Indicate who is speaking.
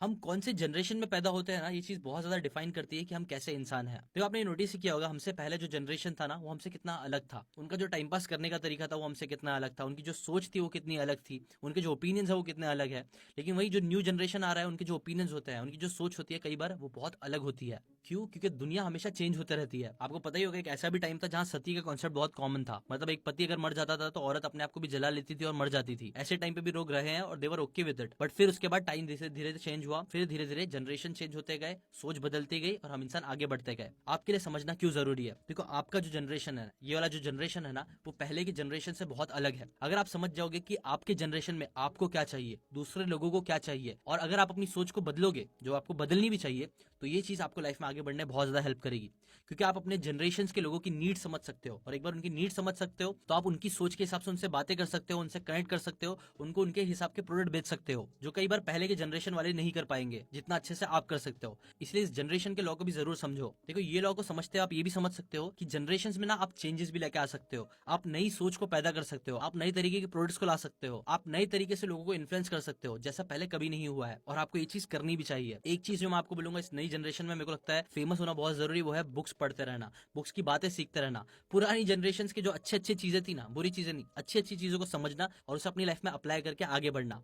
Speaker 1: हम कौन से जनरेशन में पैदा होते हैं ना, ये चीज बहुत ज्यादा डिफाइन करती है कि हम कैसे इंसान हैं। तो आपने नोटिस किया होगा, हमसे पहले जो जनरेशन था ना, वो हमसे कितना अलग था। उनका जो टाइम पास करने का तरीका था वो हमसे कितना अलग था, उनकी जो सोच थी वो कितनी अलग थी, उनके जो ओपिनियंस है वो कितने अलग है। लेकिन वही जो न्यू जनरेशन आ रहा है, उनके जो ओपिनियंस होते हैं, उनकी जो सोच होती है, कई बार वो बहुत अलग होती है। क्यों? क्योंकि दुनिया हमेशा चेंज होते रहती है। आपको पता ही होगा, एक ऐसा भी टाइम था जहां सती का कॉन्सेप्ट बहुत कॉमन था। मतलब एक पति अगर मर जाता था तो औरत अपने आप को भी जला लेती थी और मर जाती थी। ऐसे टाइम पे भी लोग रहे हैं और देवर ओके विद इट। बट फिर उसके बाद टाइम धीरे धीरे चेंज हुआ, फिर धीरे धीरे जनरेशन चेंज होते गए, सोच बदलती गई और हम इंसान आगे बढ़ते गए। आपके लिए समझना क्यों जरूरी है? देखो, आपका जो जनरेशन है, ये वाला जो जनरेशन है ना, वो पहले की जनरेशन से बहुत अलग है। अगर आप समझ जाओगे कि आपके जनरेशन में आपको क्या चाहिए, दूसरे लोगों को क्या चाहिए, और अगर आप अपनी सोच को बदलोगे, जो आपको बदलनी भी चाहिए, तो ये चीज आपको लाइफ में आगे बढ़ने बहुत ज्यादा हेल्प करेगी। क्योंकि आप अपने जनरेशन के लोगों की नीड समझ सकते हो, और एक बार उनकी नीड समझ सकते हो तो आप उनकी सोच के हिसाब से उनसे बातें कर सकते हो, उनसे कनेक्ट कर सकते हो, उनको उनके हिसाब के प्रोडक्ट बेच सकते हो, जो कई बार पहले के जनरेशन वाले नहीं कर पाएंगे जितना अच्छे से आप कर सकते हो। इसलिए इस जनरेशन के लॉ को भी जरूर समझो। देखो, ये लॉ को समझते हो आप ये भी समझ सकते हो कि जनरेशन में ना आप चेंजेस भी लेके आ सकते हो, आप नई सोच को पैदा कर सकते हो, आप नई तरीके के प्रोडक्ट्स को ला सकते हो, आप नए तरीके से लोगों को इन्फ्लुएंस कर सकते हो, जैसा पहले कभी नहीं हुआ है। और आपको ये चीज करनी भी चाहिए। एक चीज जो मैं आपको बोलूंगा, इस नई जनरेशन में मेरे को लगता है फेमस होना बहुत जरूरी, वो है बुक्स पढ़ते रहना, बुक्स की बातें सीखते रहना। पुरानी जनरेशन की जो अच्छी अच्छी चीजें थी ना, बुरी चीजें नहीं, अच्छी अच्छी चीजों को समझना और उसे अपनी लाइफ में अप्लाई करके आगे बढ़ना।